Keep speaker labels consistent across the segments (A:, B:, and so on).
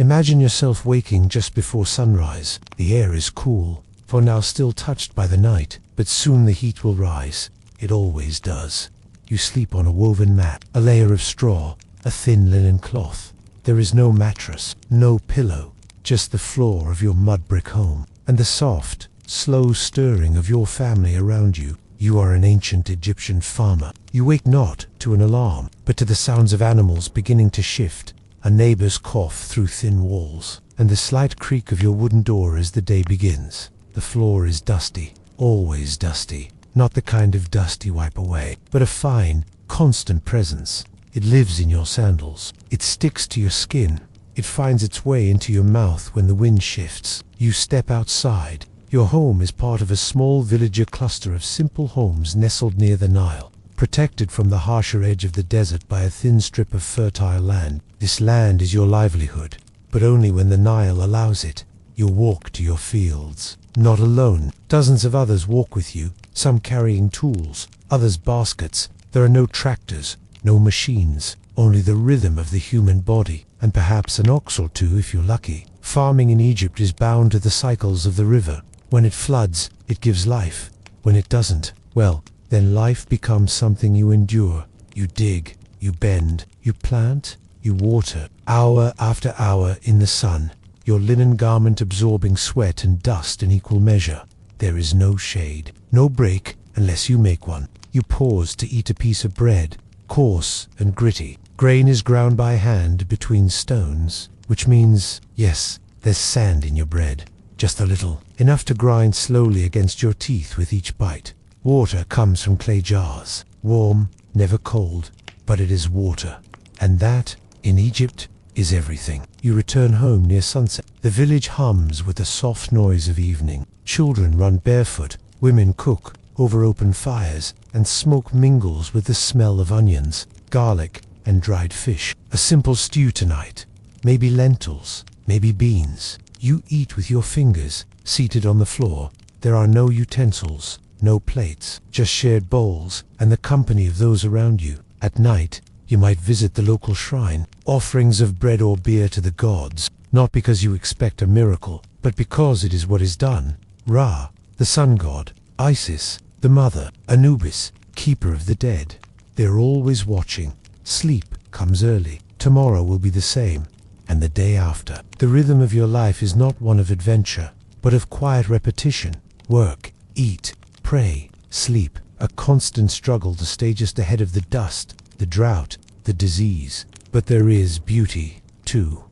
A: Imagine yourself waking just before sunrise. The air is cool, for now still touched by the night, but soon the heat will rise. It always does. You sleep on a woven mat, a layer of straw, a thin linen cloth. There is no mattress, no pillow, just the floor of your mud brick home, and the soft, slow stirring of your family around you. You are an ancient Egyptian farmer. You wake not to an alarm, but to the sounds of animals beginning to shift, a neighbor's cough through thin walls, and the slight creak of your wooden door as the day begins. The floor is dusty, always dusty, not the kind of dust you wipe away, but a fine, constant presence. It lives in your sandals. It sticks to your skin. It finds its way into your mouth when the wind shifts. You step outside. Your home is part of a small villager cluster of simple homes nestled near the Nile, protected from the harsher edge of the desert by a thin strip of fertile land. This land is your livelihood, but only when the Nile allows it. You walk to your fields, not alone. Dozens of others walk with you, some carrying tools, others baskets. There are no tractors, no machines, only the rhythm of the human body, and perhaps an ox or two if you're lucky. Farming in Egypt is bound to the cycles of the river. When it floods, it gives life. When it doesn't, well, then life becomes something you endure. You dig, you bend, you plant, you water, hour after hour in the sun, your linen garment absorbing sweat and dust in equal measure. There is no shade, no break unless you make one. You pause to eat a piece of bread, coarse and gritty. Grain is ground by hand between stones, which means, yes, there's sand in your bread. Just a little, enough to grind slowly against your teeth with each bite. Water comes from clay jars, warm, never cold, but it is water. And that, in Egypt, is everything. You return home near sunset. The village hums with the soft noise of evening. Children run barefoot, women cook over open fires, and smoke mingles with the smell of onions, garlic, and dried fish. A simple stew tonight, maybe lentils, maybe beans. You eat with your fingers, seated on the floor. There are no utensils, no plates, just shared bowls and the company of those around you. At night, you might visit the local shrine, offerings of bread or beer to the gods, not because you expect a miracle, but because it is what is done. Ra, the sun god, Isis, the mother, Anubis, keeper of the dead. They're always watching. Sleep comes early. Tomorrow will be the same. And the day after. The rhythm of your life is not one of adventure, but of quiet repetition. Work, eat, pray, sleep. A constant struggle to stay just ahead of the dust, the drought, the disease. But there is beauty, too.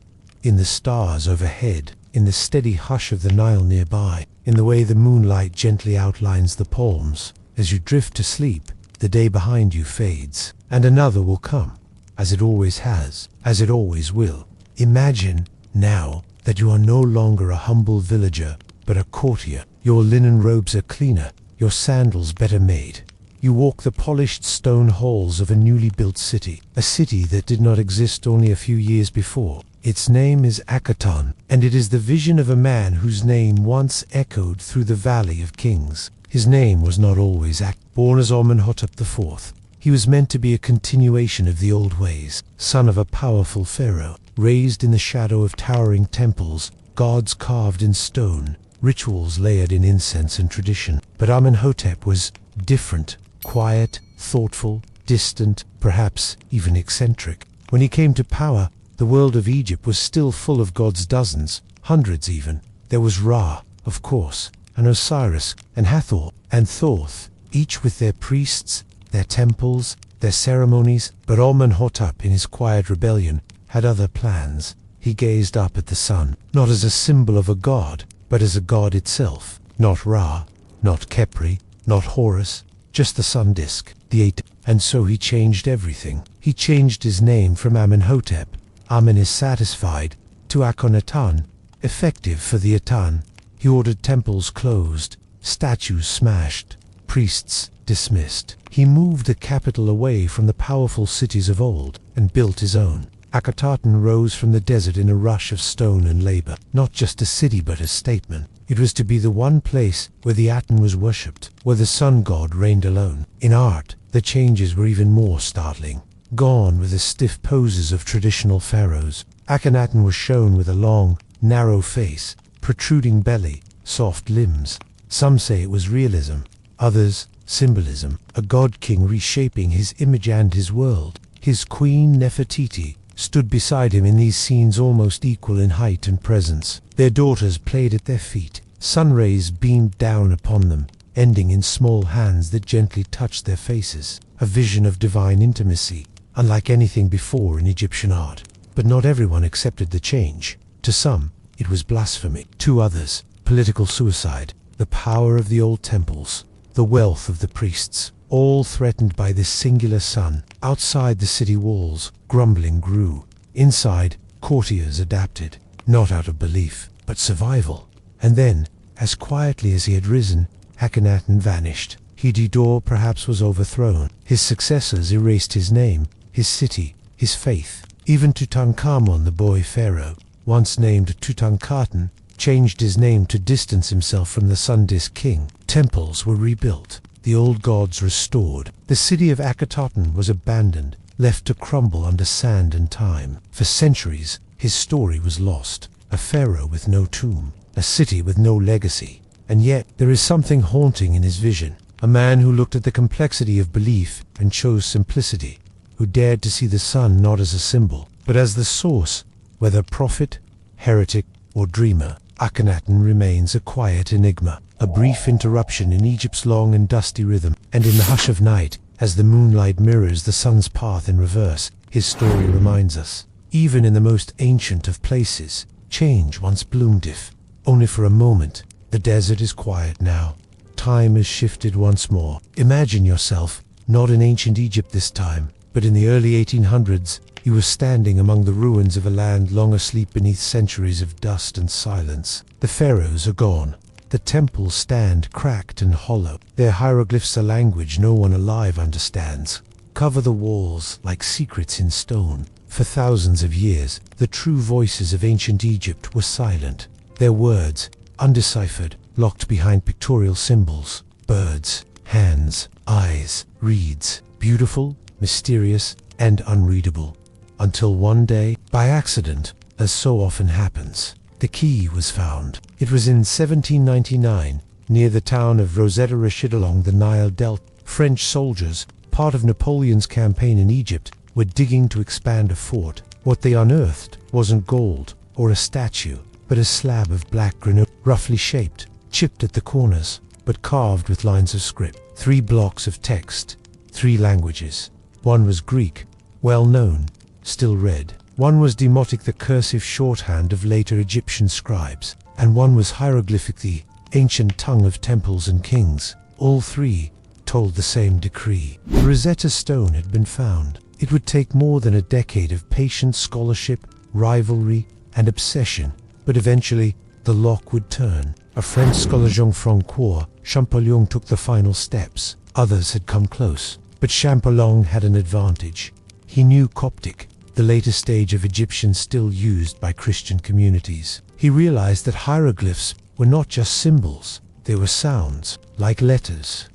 A: In the stars overhead, in the steady hush of the Nile nearby, in the way the moonlight gently outlines the palms. As you drift to sleep, the day behind you fades, and another will come, as it always has, as it always will. Imagine, now, that you are no longer a humble villager, but a courtier. Your linen robes are cleaner, your sandals better made. You walk the polished stone halls of a newly built city, a city that did not exist only a few years before. Its name is Akhenaten, and it is the vision of a man whose name once echoed through the Valley of Kings. His name was not always born as Amenhotep IV. He was meant to be a continuation of the old ways, son of a powerful pharaoh, raised in the shadow of towering temples, gods carved in stone, rituals layered in incense and tradition. But Amenhotep was different, quiet, thoughtful, distant, perhaps even eccentric. When he came to power, the world of Egypt was still full of gods, dozens, hundreds even. There was Ra, of course, and Osiris, and Hathor, and Thoth, each with their priests, their temples, their ceremonies. But Amenhotep, in his quiet rebellion, had other plans. He gazed up at the sun, not as a symbol of a god, but as a god itself. Not Ra, not Khepri, not Horus, just the sun disk, the eight. And so he changed everything. He changed his name from Amenhotep, Amen is satisfied, to Akhenaten, effective for the Atan. He ordered temples closed, statues smashed, priests dismissed. He moved the capital away from the powerful cities of old and built his own. Akhenaten rose from the desert in a rush of stone and labor, not just a city but a statement. It was to be the one place where the Aten was worshipped, where the sun god reigned alone. In art, the changes were even more startling. Gone were the stiff poses of traditional pharaohs. Akhenaten was shown with a long, narrow face, protruding belly, soft limbs. Some say it was realism, others symbolism, a god-king reshaping his image and his world. His queen Nefertiti stood beside him in these scenes, almost equal in height and presence. Their daughters played at their feet. Sun rays beamed down upon them, ending in small hands that gently touched their faces. A vision of divine intimacy, unlike anything before in Egyptian art. But not everyone accepted the change. To some, it was blasphemy. To others, political suicide. The power of the old temples, the wealth of the priests, all threatened by this singular sun. Outside the city walls, grumbling grew. Inside, courtiers adapted, not out of belief, but survival. And then, as quietly as he had risen, Akhenaten vanished. Hididor perhaps was overthrown. His successors erased his name, his city, his faith. Even Tutankhamun, the boy pharaoh, once named Tutankhaten, changed his name to distance himself from the sun disk king. Temples were rebuilt, the old gods restored. The city of Akhenaten was abandoned, left to crumble under sand and time. For centuries, his story was lost. A pharaoh with no tomb, a city with no legacy. And yet, there is something haunting in his vision. A man who looked at the complexity of belief and chose simplicity, who dared to see the sun not as a symbol, but as the source. Whether prophet, heretic, or dreamer, Akhenaten remains a quiet enigma, a brief interruption in Egypt's long and dusty rhythm. And in the hush of night, as the moonlight mirrors the sun's path in reverse, his story reminds us, even in the most ancient of places, change once bloomed if, only for a moment. The desert is quiet now. Time has shifted once more. Imagine yourself, not in ancient Egypt this time, but in the early 1800s, you were standing among the ruins of a land long asleep beneath centuries of dust and silence. The pharaohs are gone. The temples stand cracked and hollow. Their hieroglyphs a language no one alive understands. Cover the walls like secrets in stone. For thousands of years, the true voices of ancient Egypt were silent. Their words, undeciphered, locked behind pictorial symbols. Birds, hands, eyes, reeds. Beautiful, mysterious, and unreadable. Until one day, by accident, as so often happens, the key was found. It was in 1799, near the town of Rosetta Stone along the Nile Delta. French soldiers, part of Napoleon's campaign in Egypt, were digging to expand a fort. What they unearthed wasn't gold or a statue, but a slab of black granite, roughly shaped, chipped at the corners, but carved with lines of script. 3 blocks of text, 3 languages. One was Greek, well known, still read. One was Demotic, the cursive shorthand of later Egyptian scribes, and one was hieroglyphic, the ancient tongue of temples and kings. All 3 told the same decree. The Rosetta Stone had been found. It would take more than a decade of patient scholarship, rivalry, and obsession, but eventually the lock would turn. A French scholar, Jean-Francois Champollion, took the final steps. Others had come close, but Champollion had an advantage. He knew Coptic, the later stage of Egyptian still used by Christian communities. He realized that hieroglyphs were not just symbols, they were sounds, like letters,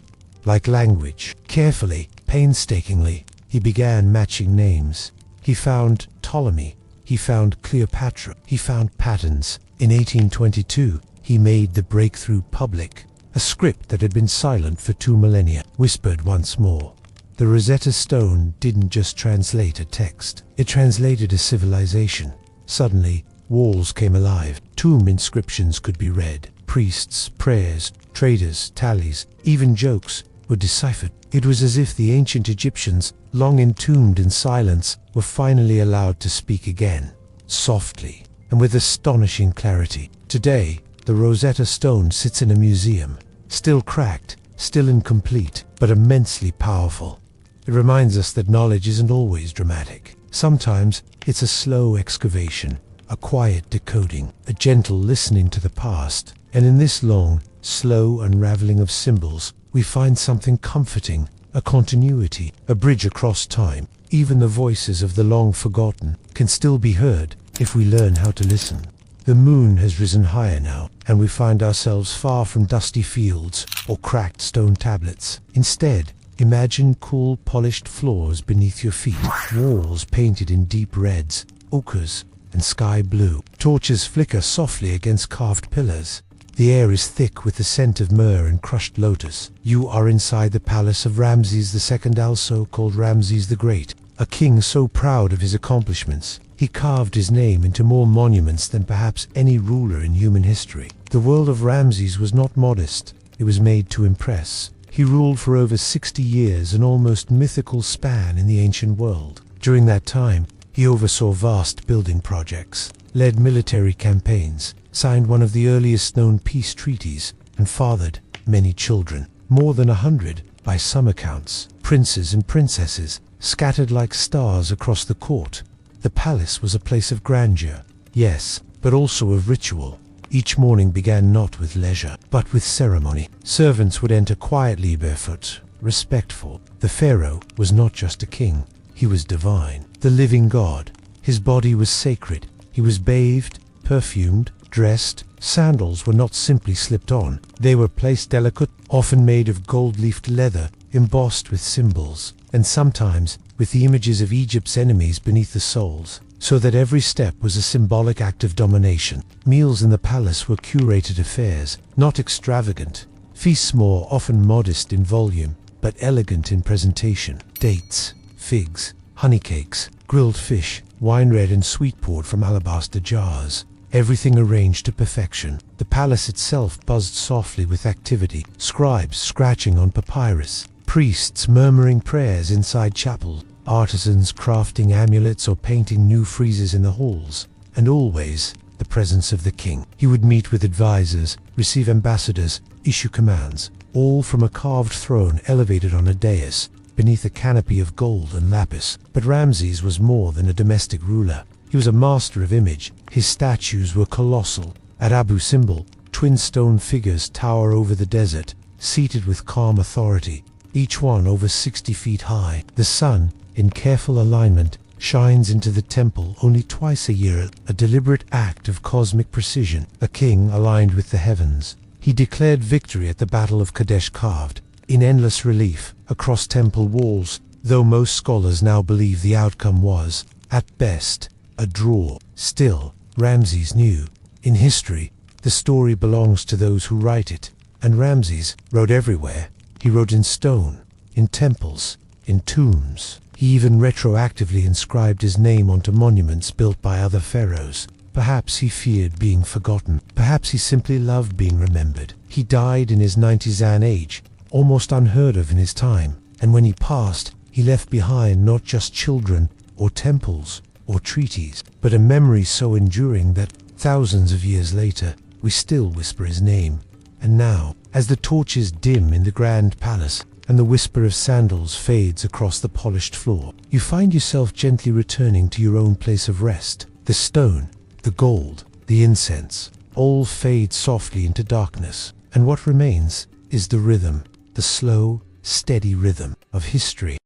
A: like language. Carefully, painstakingly, he began matching names. He found Ptolemy, he found Cleopatra, he found patterns. In 1822, he made the breakthrough public. A script that had been silent for 2 millennia whispered once more. The Rosetta Stone didn't just translate a text, it translated a civilization. Suddenly, walls came alive. Tomb inscriptions could be read. Priests, prayers, traders, tallies, even jokes were deciphered. It was as if the ancient Egyptians, long entombed in silence, were finally allowed to speak again, softly and with astonishing clarity. Today, the Rosetta Stone sits in a museum, still cracked, still incomplete, but immensely powerful. It reminds us that knowledge isn't always dramatic. Sometimes it's a slow excavation, a quiet decoding, a gentle listening to the past. And in this long, slow unraveling of symbols, we find something comforting, a continuity, a bridge across time. Even the voices of the long forgotten can still be heard if we learn how to listen. The moon has risen higher now, and we find ourselves far from dusty fields or cracked stone tablets. Instead, imagine cool, polished floors beneath your feet, walls painted in deep reds, ochres, and sky blue. Torches flicker softly against carved pillars. The air is thick with the scent of myrrh and crushed lotus. You are inside the palace of Ramses II, also called Ramses the Great, a king so proud of his accomplishments. He carved his name into more monuments than perhaps any ruler in human history. The world of Ramses was not modest. It was made to impress. He ruled for over 60 years, an almost mythical span in the ancient world. During that time, he oversaw vast building projects, led military campaigns, signed one of the earliest known peace treaties, and fathered many children, more than 100 by some accounts, princes and princesses scattered like stars across the court. The palace was a place of grandeur, yes, but also of ritual. Each morning began not with leisure, but with ceremony. Servants would enter quietly barefoot, respectful. The pharaoh was not just a king, he was divine, the living god. His body was sacred. He was bathed, perfumed, dressed. Sandals were not simply slipped on. They were placed delicate, often made of gold-leafed leather, embossed with symbols, and sometimes with the images of Egypt's enemies beneath the soles, so that every step was a symbolic act of domination. Meals in the palace were curated affairs, not extravagant. Feasts more often modest in volume, but elegant in presentation. Dates, figs, honey cakes, grilled fish, wine red and sweet poured from alabaster jars. Everything arranged to perfection. The palace itself buzzed softly with activity, scribes scratching on papyrus, priests murmuring prayers inside chapels, artisans crafting amulets or painting new friezes in the halls, and always the presence of the king. He would meet with advisors, receive ambassadors, issue commands, all from a carved throne elevated on a dais, beneath a canopy of gold and lapis. But Ramses was more than a domestic ruler. He was a master of image. His statues were colossal. At Abu Simbel, twin stone figures tower over the desert, seated with calm authority, each one over 60 feet high. The sun, in careful alignment, shines into the temple only twice a year, a deliberate act of cosmic precision. A king aligned with the heavens. He declared victory at the Battle of Kadesh, carved in endless relief across temple walls, though most scholars now believe the outcome was, at best, a draw. Still, Ramses knew, in history, the story belongs to those who write it, and Ramses wrote everywhere. He wrote in stone, in temples, in tombs. He even retroactively inscribed his name onto monuments built by other pharaohs. Perhaps he feared being forgotten. Perhaps he simply loved being remembered. He died in his 90s age, almost unheard of in his time, and when he passed, he left behind not just children, or temples, or treaties, but a memory so enduring that, thousands of years later, we still whisper his name. And now, as the torches dim in the grand palace, and the whisper of sandals fades across the polished floor, you find yourself gently returning to your own place of rest. The stone, the gold, the incense, all fade softly into darkness, and what remains is the rhythm, the slow, steady rhythm of history.